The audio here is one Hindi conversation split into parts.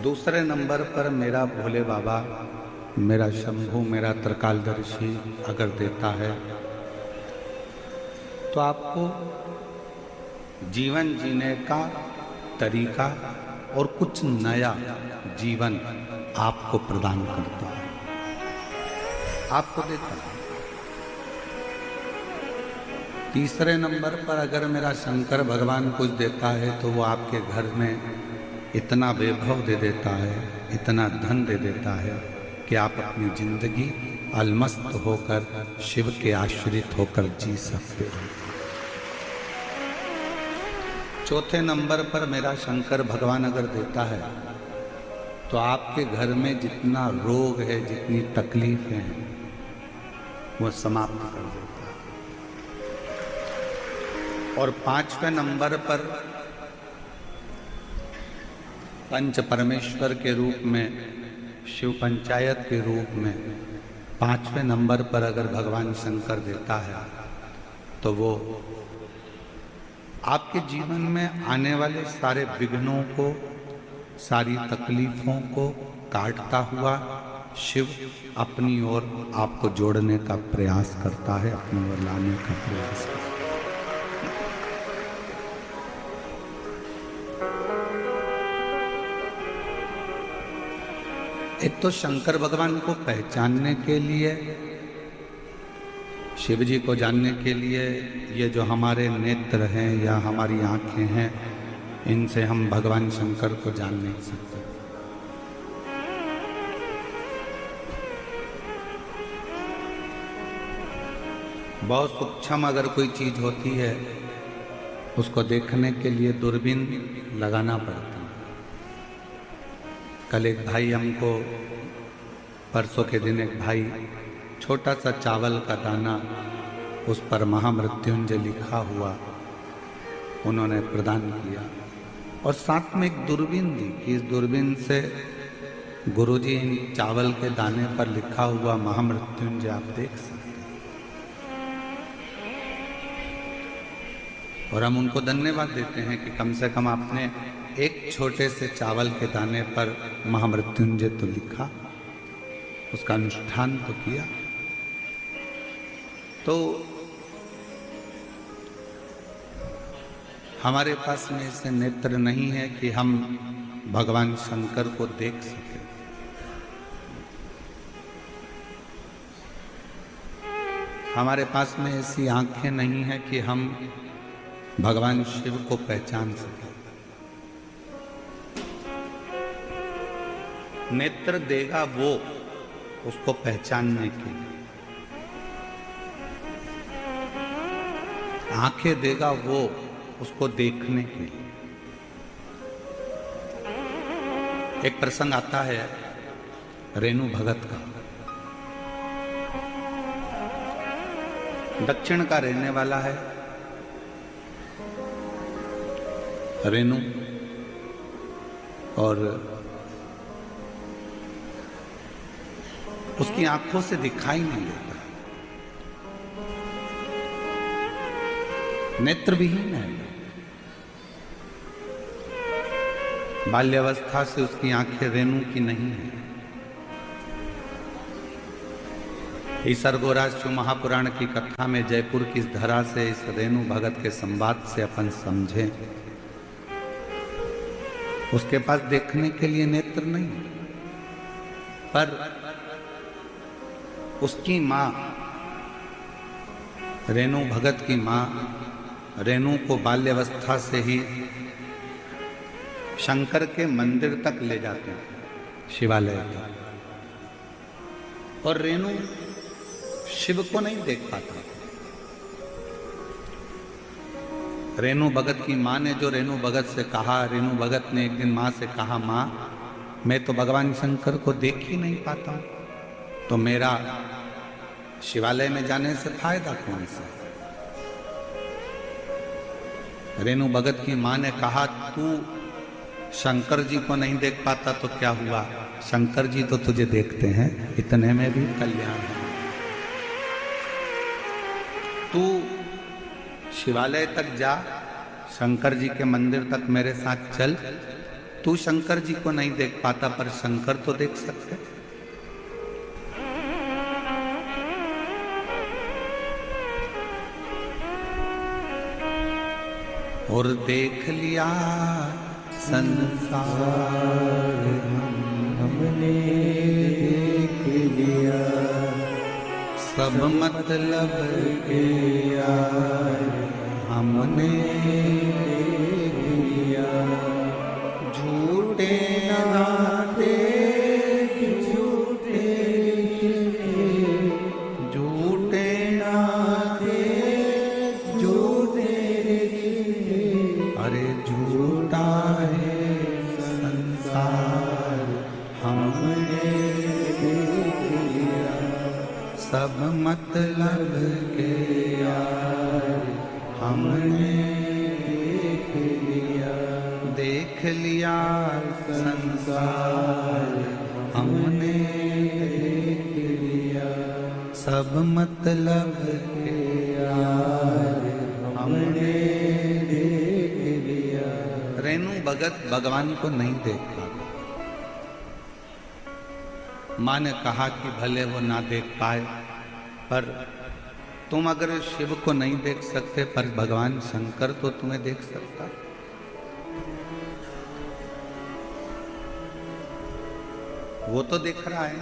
दूसरे नंबर पर मेरा भोले बाबा, मेरा शंभू, मेरा त्रिकालदर्शी अगर देता है तो आपको जीवन जीने का तरीका और कुछ नया जीवन आपको प्रदान करता है, आपको देता है। तीसरे नंबर पर अगर मेरा शंकर भगवान कुछ देता है तो वो आपके घर में इतना वैभव दे देता है, इतना धन दे देता है कि आप अपनी जिंदगी अलमस्त होकर शिव के आश्रित होकर जी सकते हो। चौथे नंबर पर मेरा शंकर भगवान अगर देता है तो आपके घर में जितना रोग है, जितनी तकलीफें हैं, वो समाप्त कर देता है। और पांचवें नंबर पर पंच परमेश्वर के रूप में, शिव पंचायत के रूप में पांचवें नंबर पर अगर भगवान शंकर देता है तो वो आपके जीवन में आने वाले सारे विघ्नों को, सारी तकलीफों को काटता हुआ शिव अपनी ओर आपको जोड़ने का प्रयास करता है, अपनी ओर लाने का प्रयास करता है। एक तो शंकर भगवान को पहचानने के लिए, शिव जी को जानने के लिए ये जो हमारे नेत्र हैं या हमारी आंखें हैं, इनसे हम भगवान शंकर को जान नहीं सकते। बहुत सूक्ष्म अगर कोई चीज होती है उसको देखने के लिए दूरबीन लगाना पड़ता है। कल एक भाई हमको, परसों के दिन एक भाई छोटा सा चावल का दाना, उस पर महामृत्युंजय लिखा हुआ उन्होंने प्रदान किया और साथ में एक दूरबीन दी कि इस दूरबीन से गुरुजी इन चावल के दाने पर लिखा हुआ महामृत्युंजय आप देख सकते हैं। और हम उनको धन्यवाद देते हैं कि कम से कम आपने एक छोटे से चावल के दाने पर महामृत्युंजय तो लिखा, उसका अनुष्ठान तो किया। तो हमारे पास में ऐसे नेत्र नहीं है कि हम भगवान शंकर को देख सके। हमारे पास में ऐसी आंखें नहीं है कि हम भगवान शिव को पहचान सके। नेत्र देगा वो उसको पहचानने के लिए, आंखें देगा वो उसको देखने के लिए। एक प्रसंग आता है रेणु भगत का। दक्षिण का रहने वाला है रेणु, और उसकी आंखों से दिखाई नहीं देता, नेत्र विहीन है। बाल्यावस्था से उसकी आंखें रेणु की नहीं है। ईसर गोराशिव महापुराण की कथा में जयपुर की इस धरा से इस रेणु भगत के संवाद से अपन समझें, उसके पास देखने के लिए नेत्र नहीं, पर उसकी मां रेणु भगत की मां रेणु को बाल्यावस्था से ही शंकर के मंदिर तक ले जाते हैं, शिवालय तक, और रेणु शिव को नहीं देख पाता। रेणु भगत की मां ने जो रेणु भगत से कहा, रेणु भगत ने एक दिन मां से कहा, मां मैं तो भगवान शंकर को देख ही नहीं पाता हूं, तो मेरा शिवालय में जाने से फायदा कौन सा। रेणु भगत की मां ने कहा, तू शंकर जी को नहीं देख पाता तो क्या हुआ, शंकर जी तो तुझे देखते हैं, इतने में भी कल्याण है। तू शिवालय तक जा, शंकर जी के मंदिर तक मेरे साथ चल, तू शंकर जी को नहीं देख पाता पर शंकर तो देख सकते। और देख लिया संसार हमने देख लिया, सब मतलब के यार हमने देख लिया। झूठे नाते झूठे झूठे नाते झूठे, अरे झूठा है संसार हमने देख लिया, सब मतलब के यार हमने देख लिया। देख लिया संसार हमने देख लिया, सब मतलब के यार हमने देख लिया। रेणु भगत भगवान को नहीं देख पाता। माँ ने कहा कि भले वो ना देख पाए, पर तुम अगर शिव को नहीं देख सकते पर भगवान शंकर तो तुम्हें देख सकता। वो तो देख रहा है।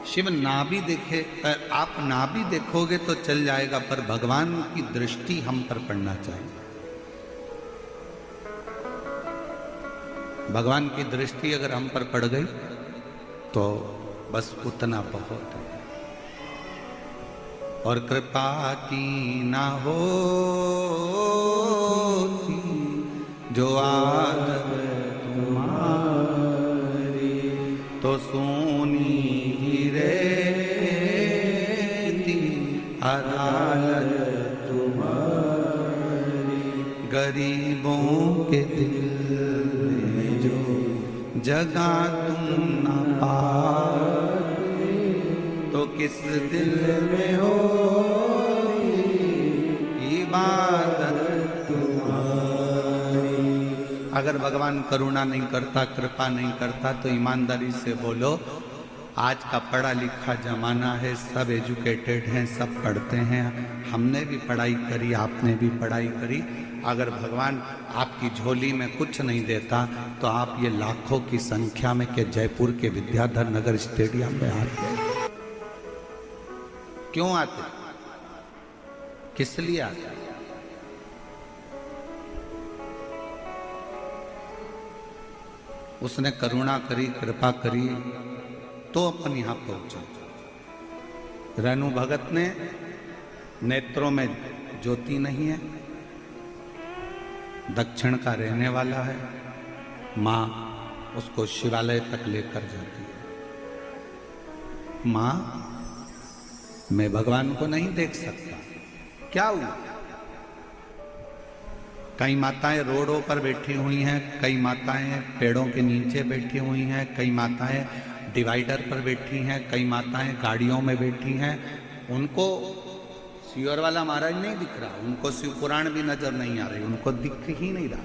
शिव ना भी देखे, आप ना भी देखोगे तो चल जाएगा, पर भगवान की दृष्टि हम पर पड़ना चाहिए। भगवान की दृष्टि अगर हम पर पड़ गई तो बस उतना बहुत है। और कृपा की ना हो जो आदत तुम्हारी, तो सोनी ही रहती अदालत तुम्हारी। गरीबों के दिल में जो जगह तुम न पाते, तो किस दिल में हो इबादत तुम्हारी। अगर भगवान करुणा नहीं करता, कृपा नहीं करता, तो ईमानदारी से बोलो, आज का पढ़ा लिखा जमाना है, सब एजुकेटेड हैं, सब पढ़ते हैं, हमने भी पढ़ाई करी, आपने भी पढ़ाई करी। अगर भगवान आपकी झोली में कुछ नहीं देता तो आप ये लाखों की संख्या में के जयपुर के विद्याधर नगर स्टेडियम में आते। क्यों आते? किस लिए आते? उसने करुणा करी, कृपा करी तो अपन यहां पहुंचे। रेणु भगत ने नेत्रों में ज्योति नहीं है, दक्षिण का रहने वाला है, मां उसको शिवालय तक लेकर जाती है। मां, मैं भगवान को नहीं देख सकता, क्या हुआ? कई माताएं रोडों पर बैठी हुई हैं, कई माताएं पेड़ों के नीचे बैठी हुई हैं, कई माताएं डिवाइडर पर बैठी हैं, कई माताएं गाड़ियों में बैठी हैं। उनको सियोर वाला महाराज नहीं दिख रहा, उनको शिव पुराण भी नजर नहीं आ रही, उनको दिख ही नहीं रहा।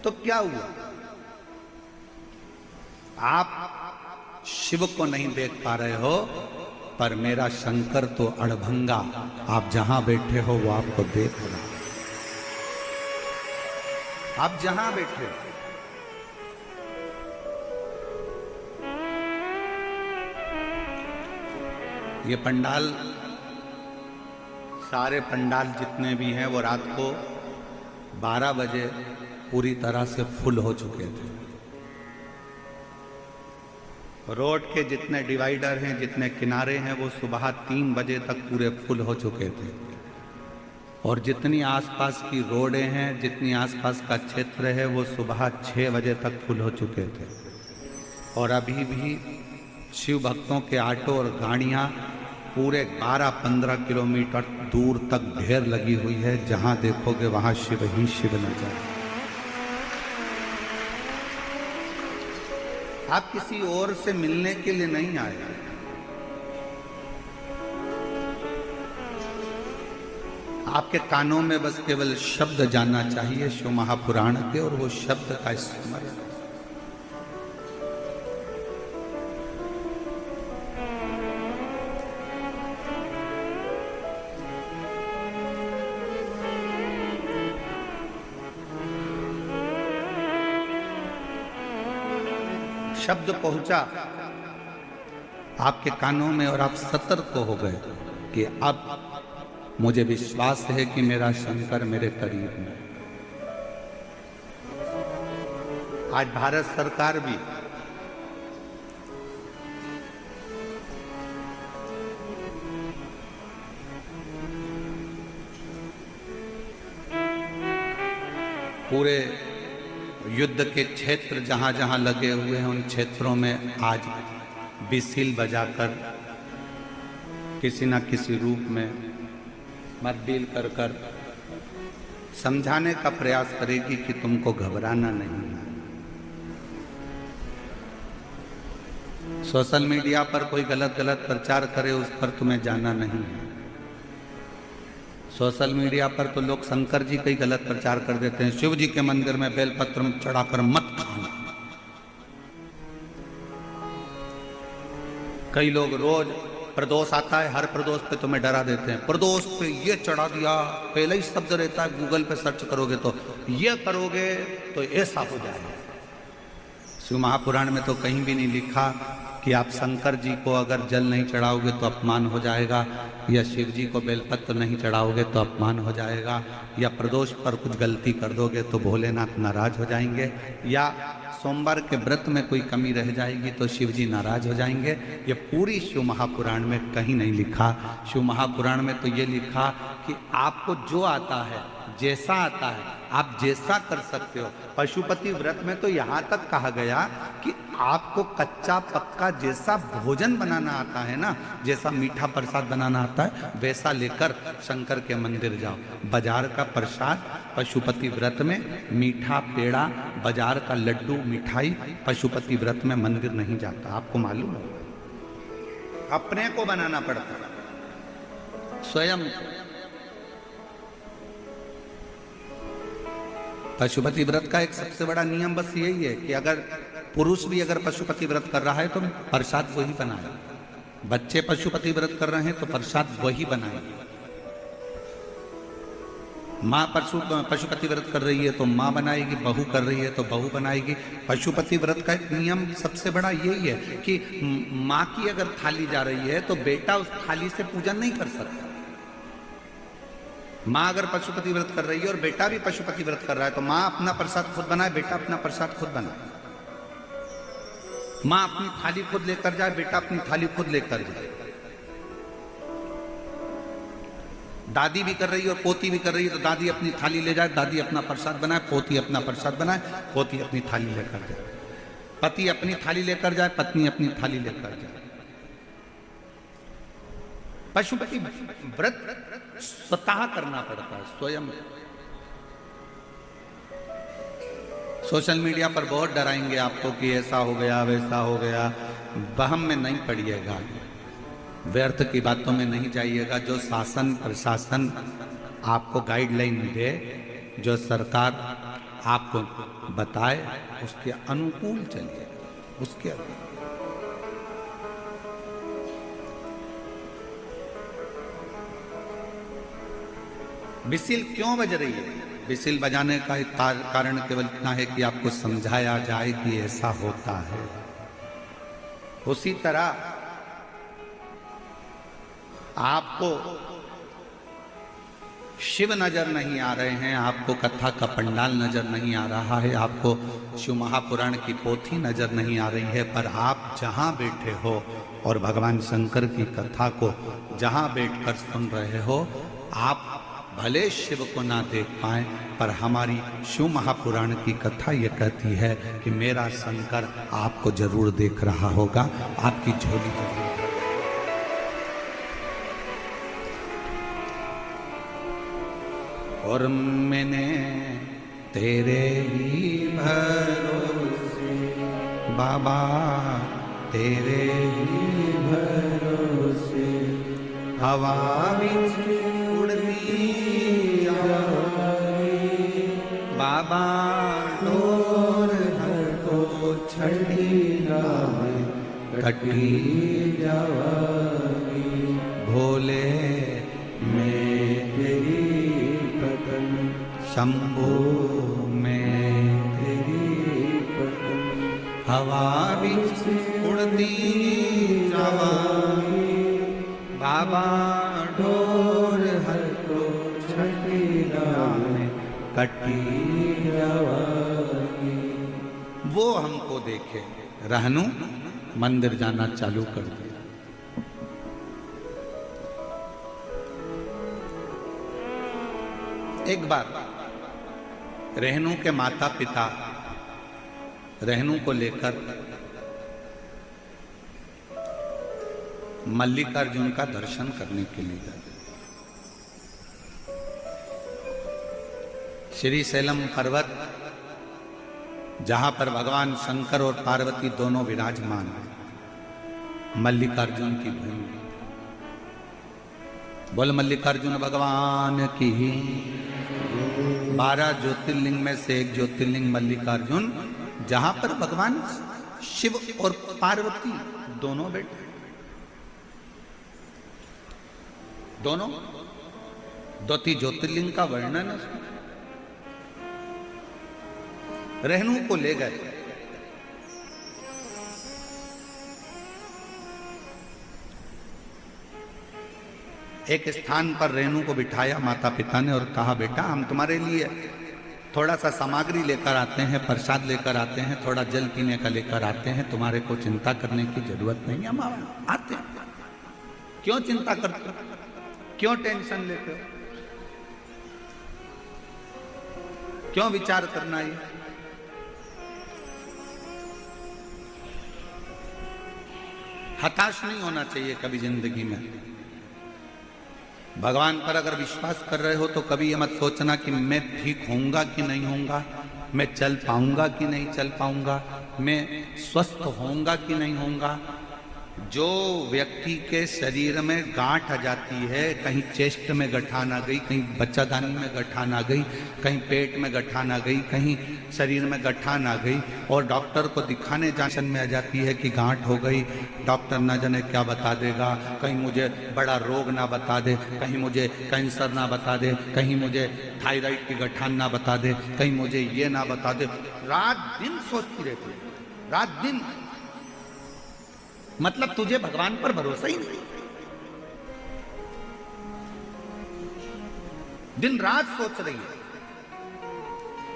तो क्या हुआ? आप शिव को नहीं देख पा रहे हो, पर मेरा शंकर तो अड़भंगा आप जहां बैठे हो वो आपको देख रहा। आप जहां बैठे हो, ये पंडाल, सारे पंडाल जितने भी हैं वो रात को 12 बजे पूरी तरह से फुल हो चुके थे। रोड के जितने डिवाइडर हैं, जितने किनारे हैं, वो सुबह 3 बजे तक पूरे फुल हो चुके थे। और जितनी आसपास की रोडें हैं, जितनी आसपास का क्षेत्र है, वो सुबह 6 बजे तक फुल हो चुके थे। और अभी भी शिव भक्तों के ऑटो और गाड़ियां पूरे 12-15 किलोमीटर दूर तक ढेर लगी हुई है। जहां देखोगे वहां शिव ही शिव नजर। आप किसी और से मिलने के लिए नहीं आए, आपके कानों में बस केवल शब्द जाना चाहिए शिव महापुराण के, और वो शब्द का स्मरण। शब्द पहुंचा आपके कानों में और आप सतर्क हो गए कि अब मुझे विश्वास है कि मेरा शंकर मेरे करीब है। आज भारत सरकार भी पूरे युद्ध के क्षेत्र जहां जहां लगे हुए हैं उन क्षेत्रों में आज बिसिल बजाकर किसी न किसी रूप में मद्दील कर कर समझाने का प्रयास करेगी कि तुमको घबराना नहीं है। सोशल मीडिया पर कोई गलत प्रचार करे उस पर तुम्हें जाना नहीं है। सोशल मीडिया पर तो लोग शंकर जी का ही गलत प्रचार कर देते हैं। शिव जी के मंदिर में बेलपत्र चढ़ाकर मत खाना। कई लोग रोज प्रदोष आता है, हर प्रदोष पे तुम्हें डरा देते हैं। प्रदोष पे ये चढ़ा दिया, पहले ही शब्द रहता है, गूगल पे सर्च करोगे तो ये करोगे तो ऐसा हो जाएगा। शिव महापुराण में तो कहीं भी नहीं लिखा कि आप शंकर जी को अगर जल नहीं चढ़ाओगे तो अपमान हो जाएगा, या शिव जी को बेलपत्र नहीं चढ़ाओगे तो अपमान हो जाएगा, या प्रदोष पर कुछ गलती कर दोगे तो भोलेनाथ नाराज हो जाएंगे, या सोमवार के व्रत में कोई कमी रह जाएगी तो शिव जी नाराज हो जाएंगे। ये पूरी शिव महापुराण में कहीं नहीं लिखा। शिव महापुराण में तो ये लिखा कि आपको जो आता है, जैसा आता है, आप जैसा कर सकते हो। पशुपति व्रत में तो यहाँ तक कहा गया कि आपको कच्चा पक्का जैसा भोजन बनाना आता है ना, जैसा मीठा प्रसाद बनाना आता है, वैसा लेकर शंकर के मंदिर जाओ। बाजार का प्रसाद पशुपति व्रत में, मीठा पेड़ा, बाजार का लड्डू मिठाई पशुपति व्रत में मंदिर नहीं जाता। आपको मालूम है, अपने को बनाना पड़ता है स्वयं। पशुपति व्रत का एक सबसे बड़ा नियम बस यही है कि अगर पुरुष भी अगर पशुपति व्रत कर रहा है तो प्रसाद वही बनाए। बच्चे पशुपति व्रत कर रहे हैं तो प्रसाद वही बनाए। माँ पशुपति व्रत कर रही है तो माँ बनाएगी, बहू कर रही है तो बहू बनाएगी। पशुपति व्रत का एक नियम सबसे बड़ा यही है कि माँ की अगर थाली जा रही है तो बेटा उस थाली से पूजन नहीं कर सकता। माँ अगर पशुपति व्रत कर रही है और बेटा भी पशुपति व्रत कर रहा है तो माँ अपना प्रसाद खुद बनाए, बेटा अपना प्रसाद खुद बनाए। माँ अपनी थाली खुद लेकर जाए, बेटा अपनी थाली खुद लेकर जाए। दादी भी कर रही है और पोती भी कर रही है तो दादी अपनी थाली ले जाए, दादी अपना प्रसाद बनाए, पोती अपना प्रसाद बनाए, पोती अपनी थाली लेकर जाए। पति अपनी थाली लेकर जाए, पत्नी अपनी थाली लेकर जाए। पशुपति व्रत स्वतः करना पड़ता है, स्वयं। सोशल मीडिया पर बहुत डराएंगे आपको कि ऐसा हो गया वैसा हो गया। वहम में नहीं पड़िएगा, व्यर्थ की बातों में नहीं जाइएगा। जो शासन प्रशासन आपको गाइडलाइन दे, जो सरकार आपको बताए, उसके अनुकूल चलिए, उसके अनुकूल। बिसिल क्यों बज रही है? बिसिल बजाने का एक कारण केवल इतना है कि आपको समझाया जाए कि ऐसा होता है। उसी तरह आपको शिव नजर नहीं आ रहे हैं, आपको कथा का पंडाल नजर नहीं आ रहा है, आपको शिव महापुराण की पोथी नजर नहीं आ रही है, पर आप जहां बैठे हो और भगवान शंकर की कथा को जहां बैठकर सुन रहे हो, आप भले शिव को ना देख पाए, पर हमारी शिव महापुराण की कथा ये कहती है कि मेरा शंकर आपको जरूर देख रहा होगा, आपकी झोली जरूर। और मैंने तेरे ही भरोसे बाबा, तेरे ही भरोसे हवा में उड़ती बाबा ढोर हर को छड़ी लावे कटी जावागी। भोले में तेरी पतन शंभो में तेरी पतन हवा बिच उड़ती जावागी। बाबा ढोर हर को छड़ी लावे कटी जावागी। वो हमको देखे रहनु मंदिर जाना चालू कर दिया। एक बार रहनु के माता पिता रहनु को लेकर मल्लिकार्जुन का दर्शन करने के लिए गए। श्री शैलम पर्वत जहां पर भगवान शंकर और पार्वती दोनों विराजमान हैं, मल्लिकार्जुन की भूमि। बोल मल्लिकार्जुन भगवान की। 12 ज्योतिर्लिंग में से एक ज्योतिर्लिंग मल्लिकार्जुन, जहां पर भगवान शिव और पार्वती दोनों बैठे, दोनों द्योति ज्योतिर्लिंग का वर्णन है उसमें। रहनु को ले गए। एक स्थान पर रेणु को बिठाया माता पिता ने और कहा, बेटा हम तुम्हारे लिए थोड़ा सा सामग्री लेकर आते हैं, प्रसाद लेकर आते हैं, थोड़ा जल पीने का लेकर आते हैं, तुम्हारे को चिंता करने की जरूरत नहीं है, हम आते हैं। क्यों चिंता करते हो, क्यों टेंशन लेते हो, क्यों विचार करना है? हताश नहीं होना चाहिए कभी जिंदगी में। भगवान पर अगर विश्वास कर रहे हो तो कभी ये मत सोचना कि मैं ठीक होऊंगा कि नहीं होऊंगा, मैं चल पाऊंगा कि नहीं चल पाऊंगा, मैं स्वस्थ होऊंगा कि नहीं होऊंगा। जो व्यक्ति के शरीर में गांठ आ जाती है, कहीं चेस्ट में गठान आ गई, कहीं बच्चादानी में गठान आ गई, कहीं पेट में गठान आ गई, कहीं शरीर में गठान आ गई, और डॉक्टर को दिखाने जांचन में आ जाती है कि गांठ हो गई, डॉक्टर न जाने क्या बता देगा, कहीं मुझे बड़ा रोग ना बता दे, कहीं मुझे कैंसर ना बता दे, कहीं मुझे थायराइड की गठान ना बता दे, कहीं मुझे ये ना बता दे। रात दिन सोचती रहती है, रात दिन। मतलब तुझे भगवान पर भरोसा ही नहीं, दिन रात सोच रही है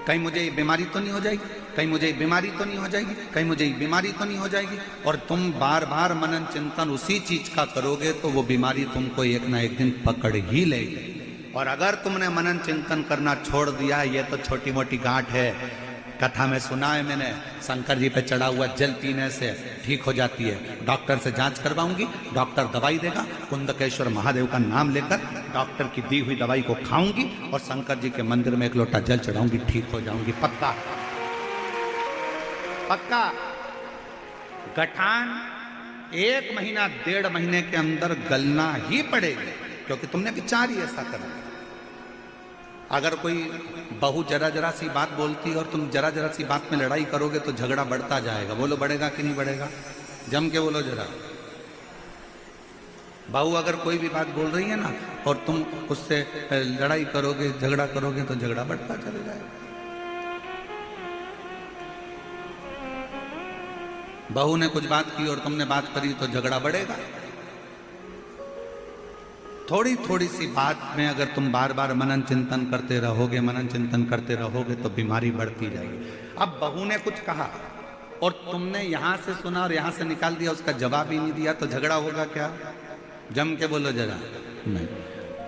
कहीं मुझे ये बीमारी तो नहीं हो जाएगी, कहीं मुझे ये बीमारी तो नहीं हो जाएगी, कहीं मुझे ये बीमारी तो नहीं हो जाएगी। और तुम बार बार मनन चिंतन उसी चीज का करोगे तो वो बीमारी तुमको एक ना एक दिन पकड़ ही लेगी। और अगर तुमने मनन चिंतन करना छोड़ दिया, ये तो छोटी मोटी गांठ है, कथा में सुना है मैंने, शंकर जी पे चढ़ा हुआ जल पीने से ठीक हो जाती है। डॉक्टर से जांच करवाऊंगी, डॉक्टर दवाई देगा, कुंदकेश्वर महादेव का नाम लेकर डॉक्टर की दी हुई दवाई को खाऊंगी और शंकर जी के मंदिर में एक लोटा जल चढ़ाऊंगी, ठीक हो जाऊंगी, पक्का पक्का। गठान 1 महीना 1.5 महीने के अंदर गलना ही पड़ेगी, क्योंकि तुमने विचार ही ऐसा कर। अगर कोई बहू जरा जरा सी बात बोलती है और तुम जरा जरा सी बात में लड़ाई करोगे तो झगड़ा बढ़ता जाएगा। बोलो बढ़ेगा कि नहीं बढ़ेगा? जम के बोलो जरा। बहू अगर कोई भी बात बोल रही है ना और तुम उससे लड़ाई करोगे, झगड़ा करोगे तो झगड़ा बढ़ता चला जाएगा। बहू ने कुछ बात की और तुमने बात करी तो झगड़ा बढ़ेगा। थोड़ी थोड़ी सी बात में अगर तुम बार बार मनन चिंतन करते रहोगे, मनन चिंतन करते रहोगे तो बीमारी बढ़ती जाएगी। अब बहू ने कुछ कहा और तुमने यहां से सुना और यहां से निकाल दिया, उसका जवाब ही नहीं दिया, तो झगड़ा होगा क्या? जम के बोलो जरा। नहीं।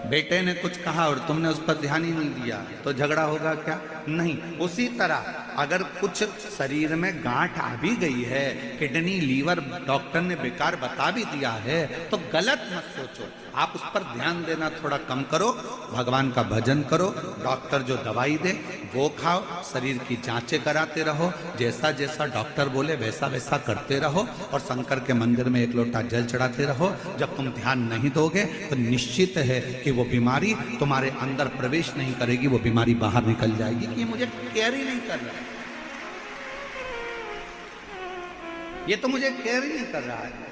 बेटे ने कुछ कहा और तुमने उस पर ध्यान ही नहीं दिया तो झगड़ा होगा क्या? नहीं। उसी तरह अगर कुछ शरीर में गांठ आ भी गई है, किडनी लीवर डॉक्टर ने बेकार बता भी दिया है, तो गलत मत सोचो, आप उस पर ध्यान देना थोड़ा कम करो, भगवान का भजन करो, डॉक्टर जो दवाई दे वो खाओ, शरीर की जांचें कराते रहो, जैसा जैसा डॉक्टर बोले वैसा वैसा करते रहो, और शंकर के मंदिर में एक लोटा जल चढ़ाते रहो। जब तुम ध्यान नहीं दोगे तो निश्चित है कि वो बीमारी तुम्हारे अंदर प्रवेश नहीं करेगी, वो बीमारी बाहर निकल जाएगी कि ये मुझे केयर ही नहीं कर रहा है, ये तो मुझे केयर ही नहीं कर रहा है।